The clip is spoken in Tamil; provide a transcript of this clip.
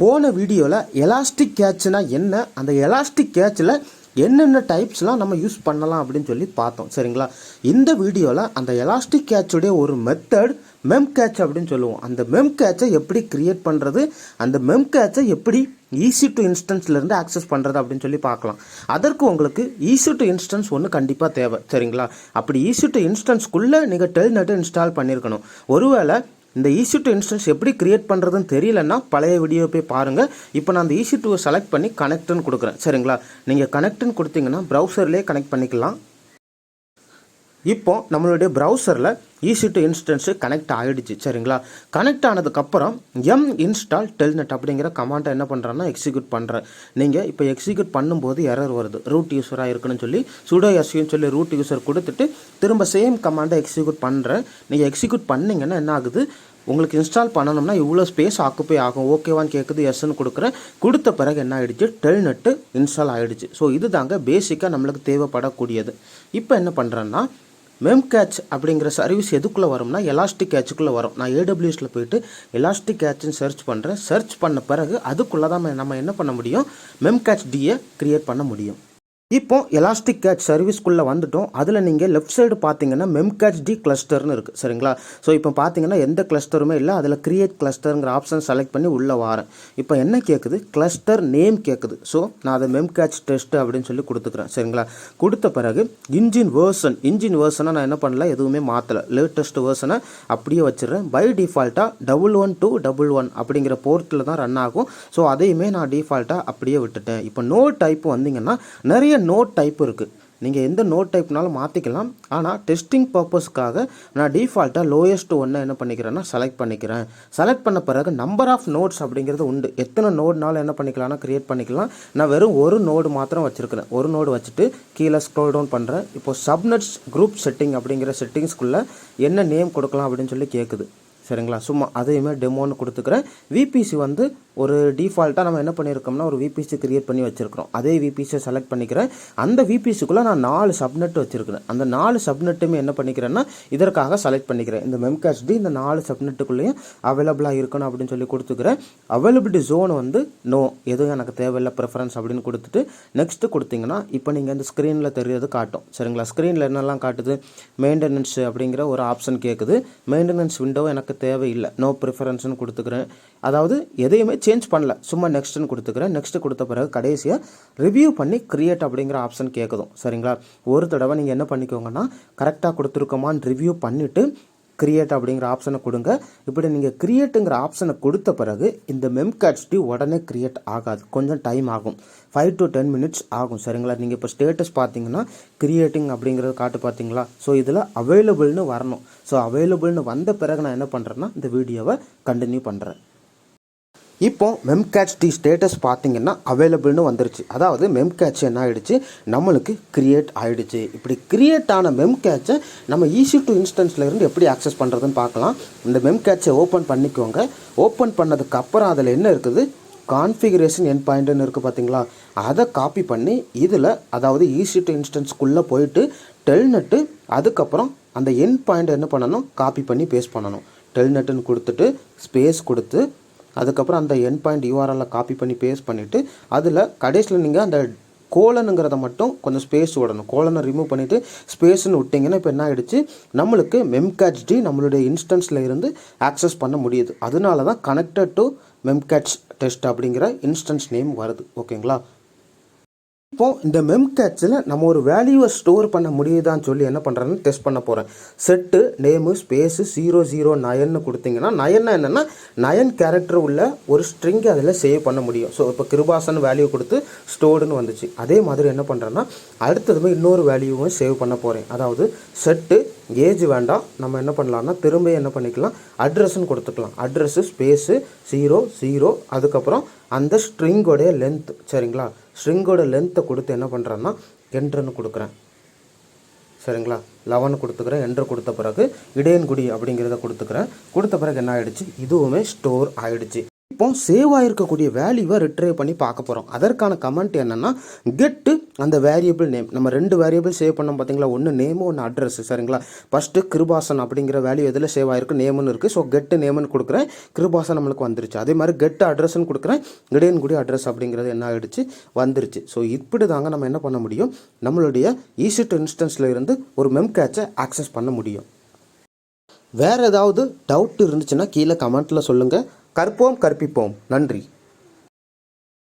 போன வீடியோவில் எலாஸ்டிக் கேட்ச்னா என்ன, அந்த எலாஸ்டிக் கேட்சில் என்னென்ன டைப்ஸ்லாம் நம்ம யூஸ் பண்ணலாம் அப்படின்னு சொல்லி பார்த்தோம். சரிங்களா? இந்த வீடியோவில் அந்த எலாஸ்டிக் கேட்சுடைய ஒரு மெத்தட் மெம்கேட்ச் அப்படின்னு சொல்லுவோம். அந்த மெம்கேட்சை எப்படி கிரியேட் பண்ணுறது, அந்த மெம்கேட்சை எப்படி EC2 இன்ஸ்டன்ஸ்லேருந்து ஆக்சஸ் பண்ணுறது அப்படின்னு சொல்லி பார்க்கலாம். அதற்கு உங்களுக்கு EC2 இன்ஸ்டன்ஸ் ஒன்று கண்டிப்பாக தேவை. சரிங்களா? அப்படி EC2 இன்ஸ்டன்ஸ்க்குள்ளே நீங்கள் டெல்நெட்டை இன்ஸ்டால் பண்ணியிருக்கணும். ஒருவேளை இந்த EC2 இன்ஸ்டன்ஸ் எப்படி கிரியேட் பண்ணுறதுன்னு தெரியலன்னா பழைய வீடியோ போய் பாருங்கள். இப்போ நான் அந்த EC2 செலக்ட் பண்ணி கனெக்ட்னு கொடுக்குறேன். சரிங்களா? நீங்கள் கனெக்ட்னு கொடுத்தீங்கன்னா ப்ரௌசர்லேயே கனெக்ட் பண்ணிக்கலாம். இப்போ நம்மளுடைய ப்ரௌசரில் EC2 இன்ஸ்டன்ஸு கனெக்ட் ஆகிடுச்சு. சரிங்களா? கனெக்ட் ஆனதுக்கப்புறம் இன்ஸ்டால் டெல்நெட் அப்படிங்கிற கமாண்டை என்ன பண்ணுறேன்னா எக்ஸிக்யூட் பண்ணுறேன். நீங்கள் இப்போ எக்ஸிக்யூட் பண்ணும்போது எரர் வருது. ரூட் யூஸராக இருக்குன்னு சொல்லி சுடோ எஸ்யூன்னு சொல்லி ரூட் யூஸர் கொடுத்துட்டு திரும்ப சேம் கமாண்டை எக்ஸிக்யூட் பண்ணுறேன். நீங்கள் எக்ஸிக்யூட் பண்ணிங்கன்னா என்ன ஆகுது, உங்களுக்கு இன்ஸ்டால் பண்ணணும்னா இவ்வளோ ஸ்பேஸ் ஆக்குப்பை ஆகும். ஓகேவான்னு கேட்குது, எஸ்ன்னு கொடுக்குறேன். கொடுத்த பிறகு என்ன ஆகிடுச்சு, டெல்நெட்டு இன்ஸ்டால் ஆகிடுச்சு. ஸோ இது தாங்க பேசிக்காக நம்மளுக்கு தேவைப்படக்கூடியது. இப்போ என்ன பண்ணுறேன்னா மெம்கேட்ச் அப்படிங்கிற சர்வீஸ் எதுக்குள்ளே வரும்னா எலாஸ்டிகேச்சுக்குள்ளே வரும். நான் AWSல போயிட்டு எலாஸ்டிகேட்ச்னு சர்ச் பண்ணுறேன். சர்ச் பண்ண பிறகு அதுக்குள்ளே தான் நம்ம என்ன பண்ண முடியும், மெம்கேட்ச்டியை கிரியேட் பண்ண முடியும். இப்போ எலாஸ்டிகேச் சர்வீஸ்க்குள்ளே வந்துட்டோம். அதில் நீங்கள் லெஃப்ட் சைடு பார்த்தீங்கன்னா மெம்கேட்ச்டி கிளஸ்டர்னு இருக்குது. சரிங்களா? ஸோ இப்போ பார்த்தீங்கன்னா எந்த கிளஸ்டருமே இல்லை. அதில் கிரியேட் கிளஸ்டருங்கிற ஆப்ஷன் செலக்ட் பண்ணி உள்ளே வரேன். இப்போ என்ன கேட்குது, கிளஸ்டர் நேம் கேட்குது. ஸோ நான் அதை மெம்கேட்ச் டெஸ்ட் அப்படின்னு சொல்லி கொடுத்துக்கிறேன். சரிங்களா? கொடுத்த பிறகு இன்ஜின் வேர்ஷனை நான் என்ன பண்ணல, எதுவுமே மாற்றலை. லேட்டஸ்ட் வேர்ஷனை அப்படியே வச்சிடுறேன். பை டிஃபால்ட்டாக 1121 அப்படிங்கிற போர்ட்டில் தான் ரன் ஆகும். ஸோ அதையுமே நான் டிஃபால்ட்டாக அப்படியே விட்டுட்டேன். இப்போ நோ டைப் வந்தீங்கன்னா நிறைய நோட் டைப் இருக்குது. நீங்கள் எந்த நோட் டைப்னாலும் மாற்றிக்கலாம். ஆனால் டெஸ்டிங் பர்பஸ்க்காக நான் டிஃபால்ட்டாக லோயஸ்ட் ஒன்று என்ன பண்ணிக்கிறேன்னா செலக்ட் பண்ணிக்கிறேன். செலக்ட் பண்ண பிறகு நம்பர் ஆஃப் நோட்ஸ் அப்படிங்கிறது உண்டு. எத்தனை நோடுனாலும் என்ன பண்ணிக்கலாம்னா கிரியேட் பண்ணிக்கலாம். நான் வெறும் ஒரு நோடு மாத்திரம் வச்சுருக்கிறேன். ஒரு நோடு வச்சுட்டு கீழே ஸ்க்ரோல் டவுன் பண்ணுறேன். இப்போ சப்நெட்ஸ் குரூப் செட்டிங் அப்படிங்கிற செட்டிங்ஸ்குள்ளே என்ன நேம் கொடுக்கலாம் அப்படின்னு சொல்லி கேட்குது. சரிங்களா? சும்மா அதையுமே டெமோன்னு கொடுத்துக்கிறேன். VPC வந்து ஒரு டிஃபால்ட்டாக நம்ம என்ன பண்ணியிருக்கோம்னா ஒரு VPC கிரியேட் பண்ணி வச்சுருக்கிறோம். அதே VPCயை செலக்ட் பண்ணிக்கிறேன். அந்த VPCக்குள்ளே நான் 4 சப்நெட் வச்சுருக்கிறேன். அந்த 4 சப்நெட்டுமே என்ன பண்ணிக்கிறேன்னா இதற்காக செலக்ட் பண்ணிக்கிறேன். இந்த மெம்கேட்ச்டி இந்த 4 சப்நெட்டுக்குள்ளேயும் அவைலபிளாக இருக்கணும் அப்படின்னு சொல்லி கொடுத்துக்கிறேன். அவைலபிலிட்டி ஜோன் வந்து நோ, எதுவும் எனக்கு தேவையில்லை, ப்ரிஃபரன்ஸ் அப்படின்னு கொடுத்துட்டு நெக்ஸ்ட்டு கொடுத்தீங்கன்னா இப்போ நீங்கள் இந்த ஸ்க்ரீனில் தெரியறது காட்டும். சரிங்களா? ஸ்க்ரீனில் என்னெல்லாம் காட்டுது, மெயின்டெனன்ஸ் அப்படிங்கிற ஒரு ஆப்ஷன் கேட்குது. மெயின்டெனன்ஸ் விண்டோ எனக்கு தேவையில்லை, நோ ப்ரிஃபரன்ஸ்னு கொடுத்துக்கிறேன். அதாவது எதையுமே சேஞ்ச் பண்ணல, சும்மா நெக்ஸ்ட்னு கொடுத்துக்கிறேன். நெக்ஸ்ட் கொடுத்த பிறகு கடைசியாக ரிவ்யூ பண்ணி கிரியேட் அப்படிங்கிற ஆப்ஷன் கேட்குதும். சரிங்களா? ஒரு தடவை நீங்கள் என்ன பண்ணிக்கோங்கன்னா கரெக்டாக கொடுத்துருக்கோமான்னு ரிவ்யூ பண்ணிவிட்டு கிரியேட் அப்படிங்கிற ஆப்ஷனை கொடுங்க. இப்படி நீங்கள் கிரியேட்டுங்கிற ஆப்ஷனை கொடுத்த பிறகு இந்த மெம்கேட்ச்டி உடனே கிரியேட் ஆகாது, கொஞ்சம் டைம் ஆகும். 5 to 10 minutes ஆகும். சரிங்களா? நீங்கள் இப்போ ஸ்டேட்டஸ் பார்த்தீங்கன்னா கிரியேட்டிங் அப்படிங்கிறது காட்டு பார்த்தீங்களா? ஸோ இதில் அவைலபிள்னு வரணும். ஸோ அவைலபிள்னு வந்த பிறகு நான் என்ன பண்ணுறேன்னா இந்த வீடியோவை கண்டினியூ பண்ணுறேன். இப்போ மெம்கேட்ச்டி ஸ்டேட்டஸ் பார்த்தீங்கன்னா அவைலபிள்னு வந்துருச்சு. அதாவது மெம்கேட்ச் என்ன ஆகிடுச்சு, நம்மளுக்கு கிரியேட் ஆகிடுச்சு. இப்படி கிரியேட் ஆன மெம்கேட்சை நம்ம EC2 இன்ஸ்டன்ஸ்லேருந்து எப்படி ஆக்சஸ் பண்ணுறதுன்னு பார்க்கலாம். இந்த மெம்கேட்சை ஓப்பன் பண்ணிக்கோங்க. ஓப்பன் பண்ணதுக்கப்புறம் அதில் என்ன இருக்குது, கான்ஃபிகரேஷன் என் பாயிண்ட்னு இருக்குது பார்த்தீங்களா? அதை காப்பி பண்ணி இதில் அதாவது EC2 இன்ஸ்டன்ஸ்க்குள்ளே போயிட்டு டெல்நெட்டு அதுக்கப்புறம் அந்த என் பாயிண்ட் என்ன பண்ணணும், காப்பி பண்ணி பேஸ்ட் பண்ணணும். டெல்நெட்டுன்னு கொடுத்துட்டு ஸ்பேஸ் கொடுத்து அதுக்கப்புறம் அந்த என் பாயிண்ட் URL காப்பி பண்ணி பேஸ்ட் பண்ணிவிட்டு அதில் கடைசியில் நீங்கள் அந்த கோலனுங்கிறத மட்டும் கொஞ்சம் ஸ்பேஸ் விடணும். கோலனை ரிமூவ் பண்ணிவிட்டு ஸ்பேஸ்ன்னு விட்டிங்கன்னா இப்போ என்ன ஆகிடுச்சு, நம்மளுக்கு மெம்கேட்ச்டி நம்மளுடைய இன்ஸ்டன்ஸில் இருந்து ஆக்சஸ் பண்ண முடியுது. அதனால தான் கனெக்டட் டு மெம்கேட்ச் டெஸ்ட் அப்படிங்கிற இன்ஸ்டன்ஸ் நேம் வருது. ஓகேங்களா? இப்போ இந்த மெம்கேட்சில் நம்ம ஒரு வேல்யூவை ஸ்டோர் பண்ண முடியுதான்னு சொல்லி என்ன பண்ணுறேன்னு டெஸ்ட் பண்ண போகிறேன். செட்டு நேமு ஸ்பேஸு 009 கொடுத்தீங்கன்னா 9 என்னென்னா 9 கேரக்டர் உள்ள ஒரு ஸ்ட்ரிங் அதில் சேவ் பண்ண முடியும். ஸோ இப்போ கிருபாசன் வேல்யூ கொடுத்து ஸ்டோர்டுன்னு வந்துச்சு. அதே மாதிரி என்ன பண்ணுறேன்னா அடுத்ததுமே இன்னொரு வேல்யூவும் சேவ் பண்ண போகிறேன். அதாவது செட்டு ஏஜ் வேண்டாம், நம்ம என்ன பண்ணலாம்னா திரும்ப என்ன பண்ணிக்கலாம், அட்ரஸ்ன்னு கொடுத்துக்கலாம். அட்ரஸ்ஸு ஸ்பேஸு 00 அதுக்கப்புறம் அந்த ஸ்ட்ரிங்கோடைய லென்த். சரிங்களா? ஸ்ட்ரிங்கோட லென்த்தை கொடுத்து என்ன பண்ணுறேன்னா என்ட்ருன்னு கொடுக்குறேன். சரிங்களா? 11 கொடுத்துக்கிறேன். என்ட்ரு கொடுத்த பிறகு இடையன்குடி அப்படிங்கிறத கொடுத்துக்கிறேன். கொடுத்த பிறகு என்ன ஆகிடுச்சு, இதுவுமே ஸ்டோர் ஆகிடுச்சு. இப்போ சேவ் ஆகிருக்கக்கூடிய வேல்யூவை ரிட்ரைவ் பண்ணி பார்க்க போகிறோம். அதற்கான கமெண்ட் என்னென்னா கெட்டு அந்த வேரியபிள் நேம். நம்ம 2 வேரியபிள் சேவ் பண்ணோம் பார்த்தீங்களா, ஒன்று நேமு ஒன்று அட்ரஸ். சரிங்களா, ஃபஸ்ட்டு கிருபாசன் அப்படிங்கிற வேல்யூ எதில் சேவ் ஆகிருக்கு, நேம்னு இருக்குது. ஸோ கெட்டு நேம்னு கொடுக்குறேன், கிருபாசன் நம்மளுக்கு வந்துருச்சு. அதே மாதிரி கெட்டு அட்ரஸ்ன்னு கொடுக்குறேன், இடையன்குடி அட்ரஸ் அப்படிங்கிறது என்ன ஆகிடுச்சு, வந்துருச்சு. ஸோ இப்படி தாங்க நம்ம என்ன பண்ண முடியும், நம்மளுடைய EC2 இன்ஸ்டன்ஸில் இருந்து ஒரு மெம்கேட்சை ஆக்சஸ் பண்ண முடியும். வேறு ஏதாவது டவுட் இருந்துச்சுன்னா கீழே கமெண்ட்டில் சொல்லுங்கள். கற்போம் கற்பிப்போம். நன்றி.